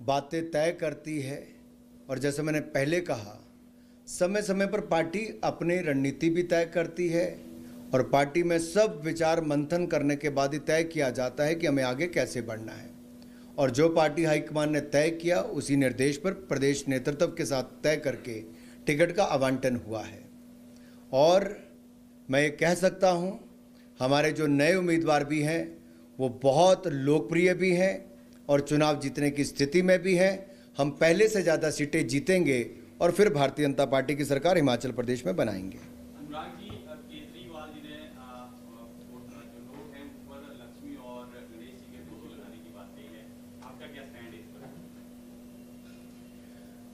बातें तय करती है और जैसे मैंने पहले कहा, समय समय पर पार्टी अपनी रणनीति भी तय करती है और पार्टी में सब विचार मंथन करने के बाद ही तय किया जाता है कि हमें आगे कैसे बढ़ना है। और जो पार्टी हाईकमान ने तय किया उसी निर्देश पर प्रदेश नेतृत्व के साथ तय करके टिकट का आवंटन हुआ है। और मैं ये कह सकता हूँ, हमारे जो नए उम्मीदवार भी हैं वो बहुत लोकप्रिय भी हैं और चुनाव जीतने की स्थिति में भी हैं। हम पहले से ज़्यादा सीटें जीतेंगे और फिर भारतीय जनता पार्टी की सरकार हिमाचल प्रदेश में बनाएंगे। अनुराग जी, केजरीवाल जी ने जो लोग हैं उन पर लक्ष्मी और गणेश जी के फोटो लगाने की बात कही है, आपका क्या स्टैंड है इस पर?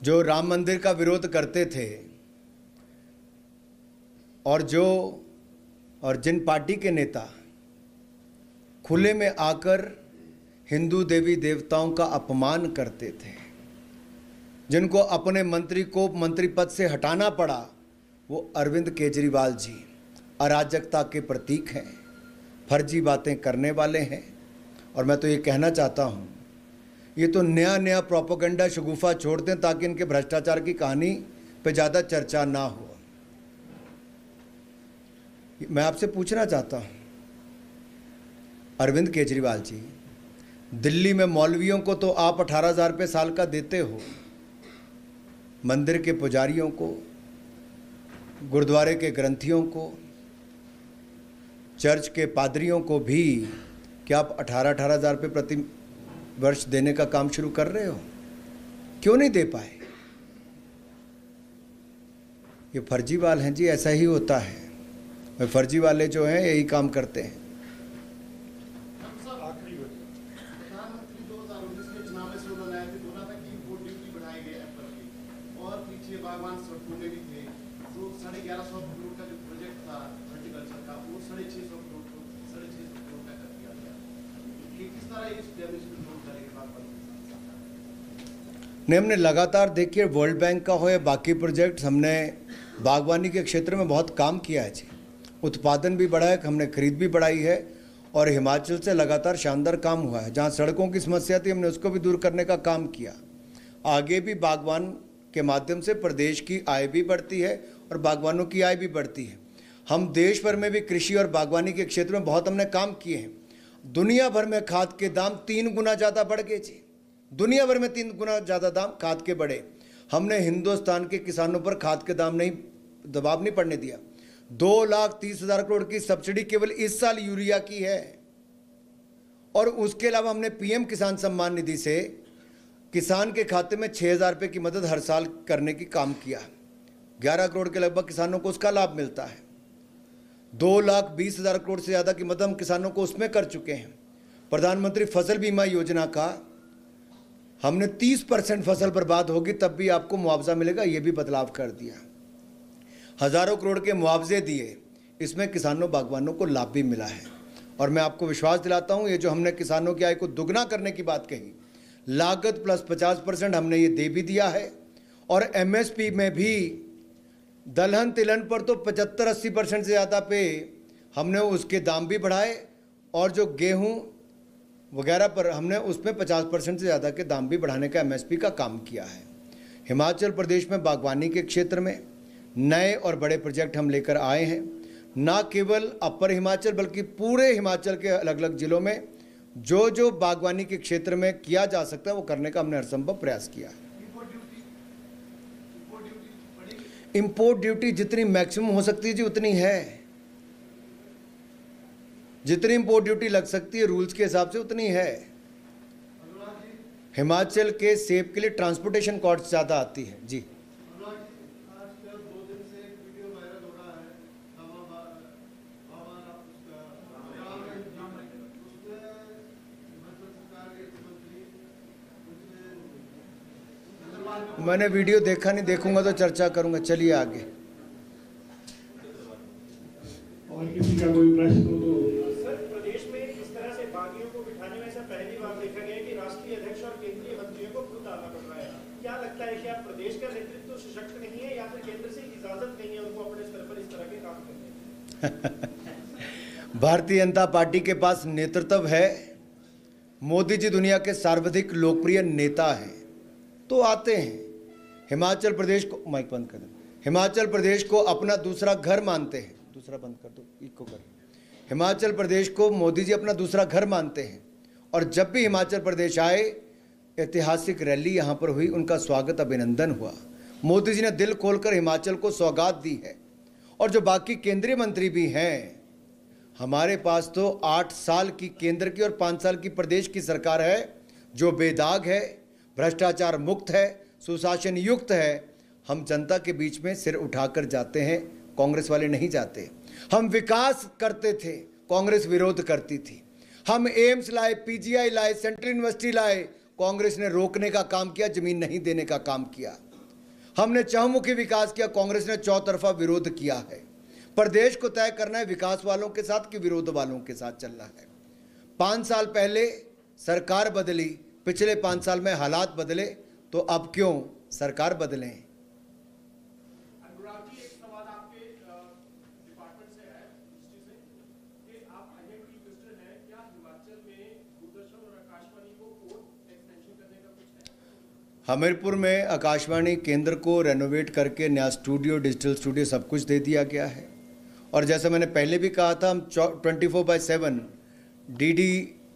जो राम मंदिर का विरोध करते थे और जिन पार्टी के नेता खुले में आकर हिंदू देवी देवताओं का अपमान करते थे, जिनको अपने मंत्री को मंत्री पद से हटाना पड़ा, वो अरविंद केजरीवाल जी अराजकता के प्रतीक हैं, फर्जी बातें करने वाले हैं। और मैं तो ये कहना चाहता हूँ, ये तो नया नया प्रोपेगेंडा शगुफा छोड़ दें ताकि इनके भ्रष्टाचार की कहानी पे ज़्यादा चर्चा ना हो। मैं आपसे पूछना चाहता हूँ, अरविंद केजरीवाल जी, दिल्ली में मौलवियों को तो आप 18,000 रुपये साल का देते हो, मंदिर के पुजारियों को, गुरुद्वारे के ग्रंथियों को, चर्च के पादरियों को भी क्या आप 18,000 रुपये प्रति वर्ष देने का काम शुरू कर रहे हो? क्यों नहीं दे पाए? ये फर्जीवाल हैं जी, ऐसा ही होता है। फर्जी वाले जो हैं यही काम करते हैं। प्रधानमंत्री 2019 के चुनाव में स्लोगन आया कि बोला था कि इम्पोर्ट ड्यूटी बढ़ाई गई एप्पल की, और पीछे बागवान सड़कों भी थे। तो 1150 करोड़ का जो प्रोजेक्ट था हॉर्टिकल्चर का, वो 650 करोड़ का कर दिया गया। ये किस तरह इस डैमेज को दूर करेगा बागवानी? नहीं, हमने लगातार, देखिए, वर्ल्ड बैंक का हो या बाकी प्रोजेक्ट, हमने बागवानी के क्षेत्र में बहुत काम किया है जी। उत्पादन भी बढ़ा है, हमने खरीद भी बढ़ाई है और हिमाचल से लगातार शानदार काम हुआ है। जहाँ सड़कों की समस्या थी हमने उसको भी दूर करने का काम किया। आगे भी बागवान के माध्यम से प्रदेश की आय भी बढ़ती है और बागवानों की आय भी बढ़ती है। हम देश भर में भी कृषि और बागवानी के क्षेत्र में बहुत हमने काम किए हैं। दुनिया भर में खाद के दाम 3 गुना ज़्यादा बढ़ गए जी। दुनिया भर में 3 गुना ज़्यादा दाम खाद के बढ़े। हमने हिंदुस्तान के किसानों पर खाद के दाम दबाव नहीं पड़ने दिया। 2,30,000 करोड़ की सब्सिडी केवल इस साल यूरिया की है। और उसके अलावा हमने पीएम किसान सम्मान निधि से किसान के खाते में 6,000 रुपये की मदद हर साल करने की काम किया। 11 करोड़ के लगभग किसानों को उसका लाभ मिलता है। 2,20,000 करोड़ से ज़्यादा की मदद हम किसानों को उसमें कर चुके हैं। प्रधानमंत्री फसल बीमा योजना का हमने 30% फसल बर्बाद होगी तब भी आपको मुआवजा मिलेगा, ये भी बदलाव कर दिया। हज़ारों करोड़ के मुआवजे दिए, इसमें किसानों बागवानों को लाभ भी मिला है। और मैं आपको विश्वास दिलाता हूँ, ये जो हमने किसानों की आय को दुगना करने की बात कही, लागत प्लस 50% हमने ये दे भी दिया है। और एमएसपी में भी दलहन तिलहन पर तो 75-80% से ज़्यादा पे हमने उसके दाम भी बढ़ाए और जो गेहूँ वगैरह पर हमने उसमें 50% से ज़्यादा के दाम भी बढ़ाने का एमएसपी का काम किया है। हिमाचल प्रदेश में बागवानी के क्षेत्र में नए और बड़े प्रोजेक्ट हम लेकर आए हैं, ना केवल अपर हिमाचल बल्कि पूरे हिमाचल के अलग अलग जिलों में जो जो बागवानी के क्षेत्र में किया जा सकता है वो करने का हमने हरसंभव प्रयास किया है। इंपोर्ट ड्यूटी जितनी मैक्सिमम हो सकती है जी उतनी है। जितनी इंपोर्ट ड्यूटी लग सकती है रूल्स के हिसाब से उतनी है। हिमाचल के सेब के लिए ट्रांसपोर्टेशन कॉस्ट ज़्यादा आती है जी। मैंने वीडियो देखा नहीं, देखूंगा तो चर्चा करूंगा। चलिए आगे। और किसी का कोई प्रश्न हो तो? सर, प्रदेश में इस तरह से बागियों को बिठाने में ऐसा पहली बार देखा गया कि राष्ट्रीय अध्यक्ष और केंद्रीय मंत्रियों को खुद आना पड़ रहा है। क्या लगता है कि आप प्रदेश का नेतृत्व सशक्त नहीं है या फिर केंद्र से इजाजत नहीं है उनको अपने स्तर पर इस तरह के काम करने की? भारतीय जनता पार्टी के पास नेतृत्व है। मोदी जी दुनिया के सर्वाधिक लोकप्रिय नेता हैं। तो आते हैं। हिमाचल प्रदेश को माइक बंद कर दो। हिमाचल प्रदेश को अपना दूसरा घर मानते हैं। दूसरा बंद कर दो, इको कर। हिमाचल प्रदेश को मोदी जी अपना दूसरा घर मानते हैं और जब भी हिमाचल प्रदेश आए, ऐतिहासिक रैली यहाँ पर हुई, उनका स्वागत अभिनंदन हुआ। मोदी जी ने दिल खोलकर हिमाचल को सौगात दी है। और जो बाकी केंद्रीय मंत्री भी हैं, हमारे पास तो 8 साल की केंद्र की और 5 साल की प्रदेश की सरकार है, जो बेदाग है, भ्रष्टाचार मुक्त है, सुशासन युक्त है। हम जनता के बीच में सिर उठाकर जाते हैं, कांग्रेस वाले नहीं जाते। हम विकास करते थे, कांग्रेस विरोध करती थी। हम एम्स लाए, पीजीआई लाए, सेंट्रल यूनिवर्सिटी लाए, कांग्रेस ने रोकने का काम किया, जमीन नहीं देने का काम किया। हमने चहुमुखी विकास किया, कांग्रेस ने चौतरफा विरोध किया है। प्रदेश को तय करना है विकास वालों के साथ कि विरोध वालों के साथ चलना है। 5 साल पहले सरकार बदली, पिछले 5 साल में हालात बदले, तो अब क्यों सरकार बदलें? अनुराग जी, एक सवाल आपके डिपार्टमेंट से है, दृष्टि से, कि आप IIT मिनिस्टर हैं, क्या हिमाचल में दूरदर्शन और आकाशवाणी को कोर्ट एक्सटेंशन करने का कुछ है? हमीरपुर में आकाशवाणी केंद्र को रेनोवेट करके नया स्टूडियो, डिजिटल स्टूडियो सब कुछ दे दिया गया है। और जैसा मैंने पहले भी कहा था, हम 24/7 DD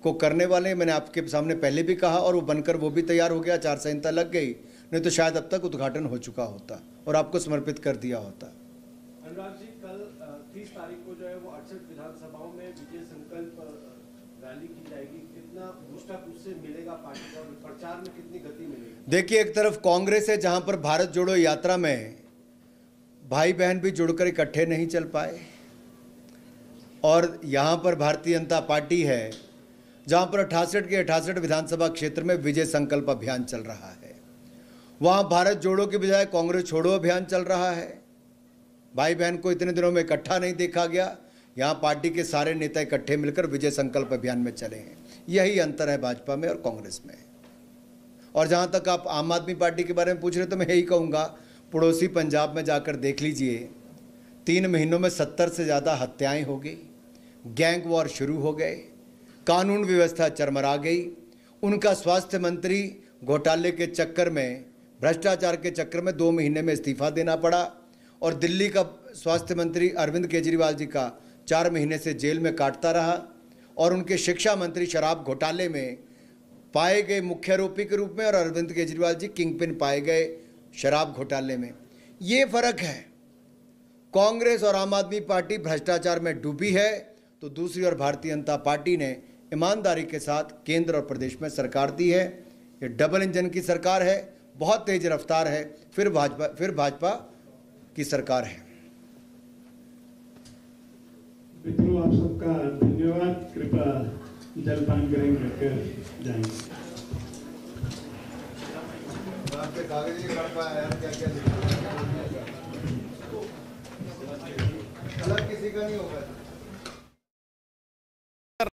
को करने वाले, मैंने आपके सामने पहले भी कहा, और वो बनकर वो भी तैयार हो गया। आचार संहिता लग गई, नहीं तो शायद अब तक उद्घाटन हो चुका होता और आपको समर्पित कर दिया होता। अनुराग जी, कल 30 तारीख को जो है वो 68 विधानसभाओं में विजय संकल्प रैली की जाएगी। कितना बूस्टअप उससे मिलेगा पार्टी का, और प्रचार में कितनी गति मिलेगी? देखिए, एक तरफ कांग्रेस है जहां पर भारत जोड़ो यात्रा में भाई बहन भी जुड़कर इकट्ठे नहीं चल पाए, और यहां पर भारतीय जनता पार्टी है जहां पर 68 के 68 विधानसभा क्षेत्र में विजय संकल्प अभियान चल रहा है। वहां भारत जोड़ो के बजाय कांग्रेस छोड़ो अभियान चल रहा है। भाई बहन को इतने दिनों में इकट्ठा नहीं देखा गया, यहाँ पार्टी के सारे नेता इकट्ठे मिलकर विजय संकल्प अभियान में चले हैं। यही अंतर है भाजपा में और कांग्रेस में। और जहाँ तक आप आम आदमी पार्टी के बारे में पूछ रहे, तो मैं यही कहूँगा, पड़ोसी पंजाब में जाकर देख लीजिए, 3 महीनों में 70 से ज़्यादा हत्याएं हो गई, गैंग वॉर शुरू हो गए, कानून व्यवस्था चरमरा गई। उनका स्वास्थ्य मंत्री घोटाले के चक्कर में, भ्रष्टाचार के चक्कर में 2 महीने में इस्तीफा देना पड़ा, और दिल्ली का स्वास्थ्य मंत्री अरविंद केजरीवाल जी का 4 महीने से जेल में काटता रहा, और उनके शिक्षा मंत्री शराब घोटाले में पाए गए मुख्य आरोपी के रूप में, और अरविंद केजरीवाल जी किंगपिन पाए गए शराब घोटाले में। ये फर्क है। कांग्रेस और आम आदमी पार्टी भ्रष्टाचार में डूबी है, तो दूसरी ओर भारतीय जनता पार्टी ने ईमानदारी के साथ केंद्र और प्रदेश में सरकार दी है। ये डबल इंजन की सरकार है, बहुत तेज रफ्तार है, फिर भाजपा की सरकार है। मित्रों, आप सबका धन्यवाद। कृपया जलपान करेंगे, रखकर जाएंगे। कागज नहीं पढ़ पाया यार, क्या अलग किसी का नहीं होगा।